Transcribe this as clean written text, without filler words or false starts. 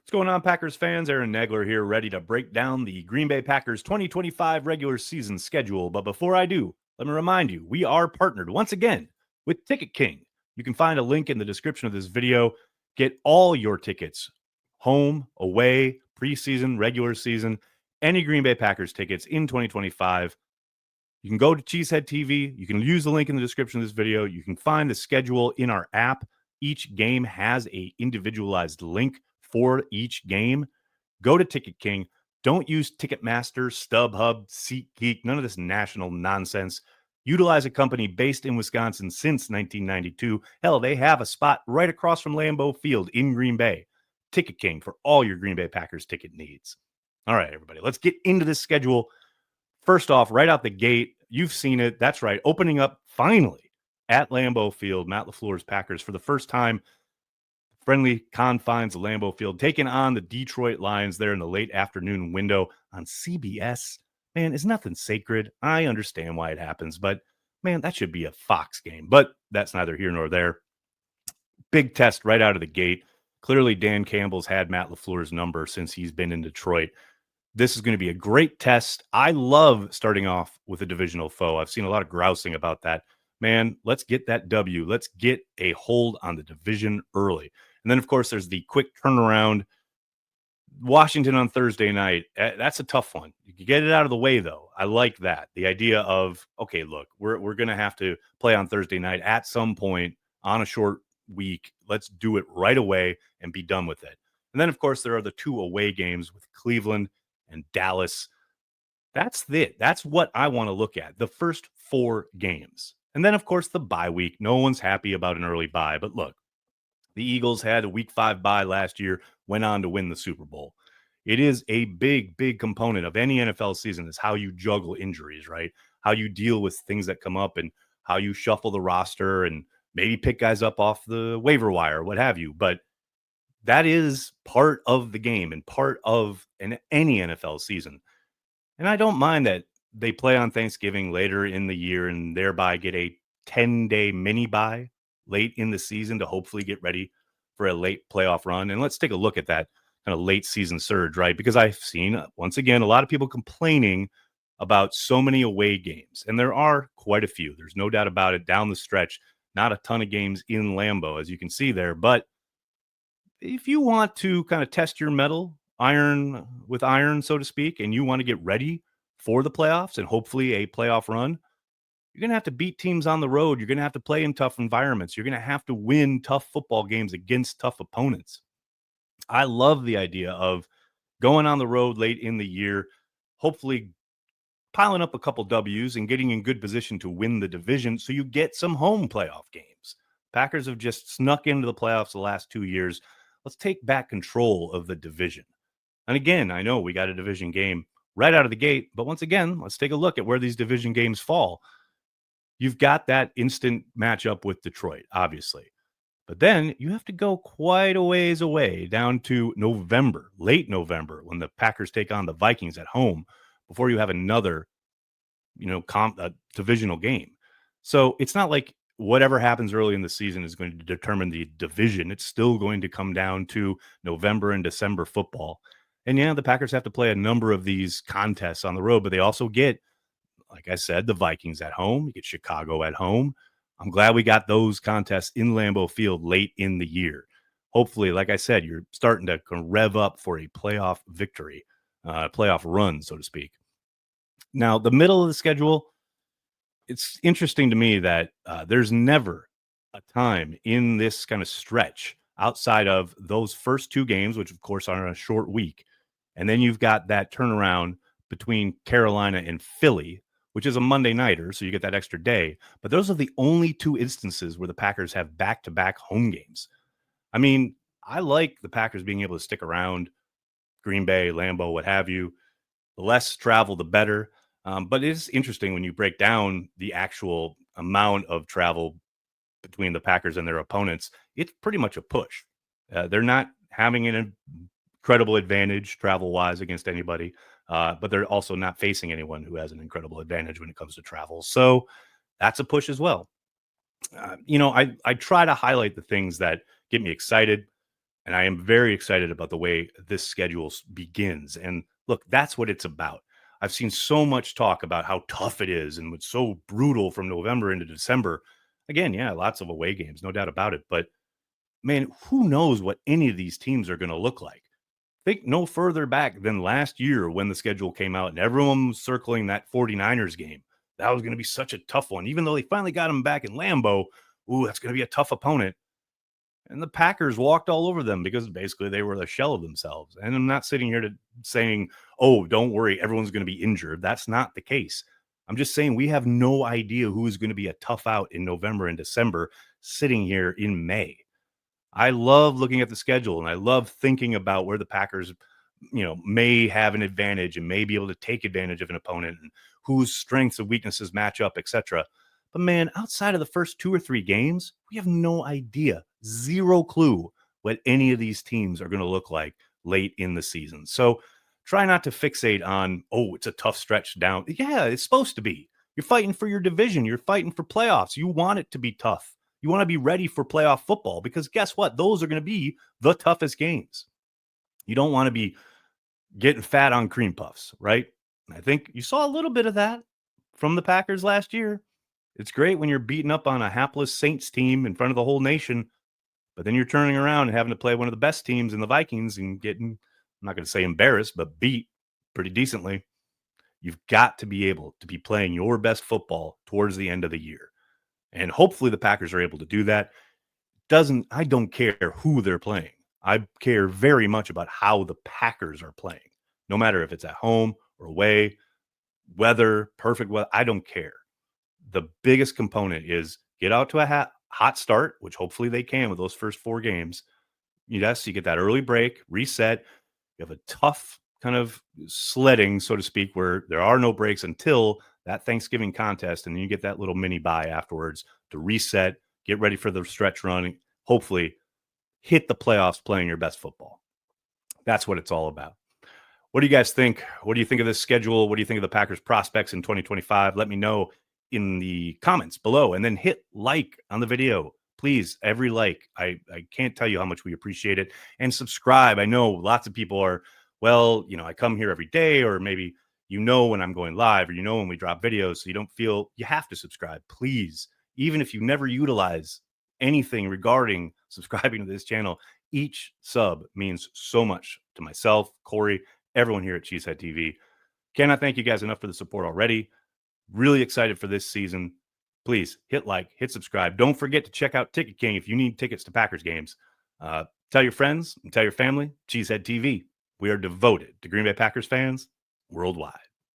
What's going on, Packers fans? Aaron Nagler here, ready to break down the Green Bay Packers 2025 regular season schedule. But before I do, let me remind you, we are partnered once again with Ticket King. You can find a link in the description of this video. Get all your tickets, home, away, preseason, regular season, any Green Bay Packers tickets in 2025. You can go to CHTV. You can use the link in the description of this video. You can find the schedule in our app. Each game has a individualized link for each game. Go to Ticket King. Don't use Ticketmaster, StubHub, SeatGeek, none of this national nonsense. Utilize a company based in Wisconsin since 1992. Hell, they have a spot right across from Lambeau Field in Green Bay. Ticket King for all your Green Bay Packers ticket needs. All right, everybody, let's get into this schedule. First off, right out the gate, you've seen it. That's right. Opening up finally at Lambeau Field, Matt LaFleur's Packers for the first time. Friendly confines of Lambeau Field, taking on the Detroit Lions there in the late afternoon window on CBS. Man, it's nothing sacred. I understand why it happens, but man, that should be a Fox game. But that's neither here nor there. Big test right out of the gate. Clearly, Dan Campbell's had Matt LaFleur's number since he's been in Detroit. This is going to be a great test. I love starting off with a divisional foe. I've seen a lot of grousing about that. Man, let's get that W. Let's get a hold on the division early. And then, of course, there's the quick turnaround. Washington on Thursday night. That's a tough one. You can get it out of the way, though. I like that. The idea of, okay, look, we're going to have to play on Thursday night at some point on a short week. Let's do it right away and be done with it. And then, of course, there are the two away games with Cleveland and Dallas. That's it. That's what I want to look at. The first four games. And then, of course, the bye week. No one's happy about an early bye. But look, the Eagles had a week 5 bye last year, went on to win the Super Bowl. It is a big, big component of any NFL season is how you juggle injuries, right? How you deal with things that come up and how you shuffle the roster and maybe pick guys up off the waiver wire, what have you. But that is part of the game and part of any NFL season. And I don't mind that they play on Thanksgiving later in the year and thereby get a 10-day mini bye late in the season to hopefully get ready for a late playoff run. And let's take a look at that kind of late season surge, right? Because I've seen, once again, a lot of people complaining about so many away games. And there are quite a few. There's no doubt about it. Down the stretch, not a ton of games in Lambeau, as you can see there. But if you want to kind of test your mettle, iron with iron, so to speak, and you want to get ready for the playoffs and hopefully a playoff run, you're going to have to beat teams on the road. You're going to have to play in tough environments. You're going to have to win tough football games against tough opponents. I love the idea of going on the road late in the year, hopefully piling up a couple W's and getting in good position to win the division so you get some home playoff games. Packers have just snuck into the playoffs the last 2 years. Let's take back control of the division. And again, I know we got a division game right out of the gate, but once again, let's take a look at where these division games fall. You've got that instant matchup with Detroit, obviously. But then you have to go quite a ways away down to November, late November, when the Packers take on the Vikings at home before you have another, divisional game. So it's not like whatever happens early in the season is going to determine the division. It's still going to come down to November and December football. And yeah, the Packers have to play a number of these contests on the road, but they also get, like I said, the Vikings at home. You get Chicago at home. I'm glad we got those contests in Lambeau Field late in the year. Hopefully, like I said, you're starting to rev up for a playoff victory, playoff run, so to speak. Now, the middle of the schedule, it's interesting to me that there's never a time in this kind of stretch outside of those first two games, which of course are on a short week. And then you've got that turnaround between Carolina and Philly, which is a Monday nighter. So you get that extra day. But those are the only two instances where the Packers have back-to-back home games. I mean, I like the Packers being able to stick around Green Bay, Lambeau, what have you. The less travel, the better. But it is interesting when you break down the actual amount of travel between the Packers and their opponents. It's pretty much a push. They're not having an incredible advantage travel-wise against anybody, but they're also not facing anyone who has an incredible advantage when it comes to travel. So that's a push as well. I try to highlight the things that get me excited. And I am very excited about the way this schedule begins. And look, that's what it's about. I've seen so much talk about how tough it is and it's so brutal from November into December. Again, yeah, lots of away games, no doubt about it. But man, who knows what any of these teams are going to look like? Think no further back than last year when the schedule came out and everyone was circling that 49ers game. That was going to be such a tough one. Even though they finally got him back in Lambeau, ooh, that's going to be a tough opponent. And the Packers walked all over them because basically they were the shell of themselves. And I'm not sitting here saying, oh, don't worry, everyone's going to be injured. That's not the case. I'm just saying we have no idea who is going to be a tough out in November and December sitting here in May. I love looking at the schedule and I love thinking about where the Packers, may have an advantage and may be able to take advantage of an opponent and whose strengths and weaknesses match up, etc. But man, outside of the first 2 or 3 games, we have no idea, zero clue what any of these teams are going to look like late in the season. So try not to fixate on, oh, it's a tough stretch down. Yeah, it's supposed to be. You're fighting for your division. You're fighting for playoffs. You want it to be tough. You want to be ready for playoff football because guess what? Those are going to be the toughest games. You don't want to be getting fat on cream puffs, right? I think you saw a little bit of that from the Packers last year. It's great when you're beating up on a hapless Saints team in front of the whole nation, but then you're turning around and having to play one of the best teams in the Vikings and getting, I'm not going to say embarrassed, but beat pretty decently. You've got to be able to be playing your best football towards the end of the year. And hopefully the Packers are able to do that. I don't care who they're playing. I care very much about how the Packers are playing. No matter if it's at home or away, weather, perfect weather, I don't care. The biggest component is get out to a hot start, which hopefully they can with those first 4 games. Yes, you get that early break, reset. You have a tough kind of sledding, so to speak, where there are no breaks until that Thanksgiving contest. And then you get that little mini bye afterwards to reset, get ready for the stretch run, hopefully hit the playoffs playing your best football. That's what it's all about. What do you guys think? What do you think of this schedule? What do you think of the Packers prospects in 2025? Let me know in the comments below and then hit like on the video. Please, every like. I can't tell you how much we appreciate it. And subscribe. I know lots of people are, well, I come here every day, or maybe when I'm going live, or when we drop videos, so you don't feel you have to subscribe. Please, even if you never utilize anything regarding subscribing to this channel, each sub means so much to myself, Corey, everyone here at CHTV. Cannot thank you guys enough for the support already. Really excited for this season. Please hit like, hit subscribe. Don't forget to check out Ticket King if you need tickets to Packers games. Tell your friends and tell your family. Cheesehead TV. We are devoted to Green Bay Packers fans worldwide.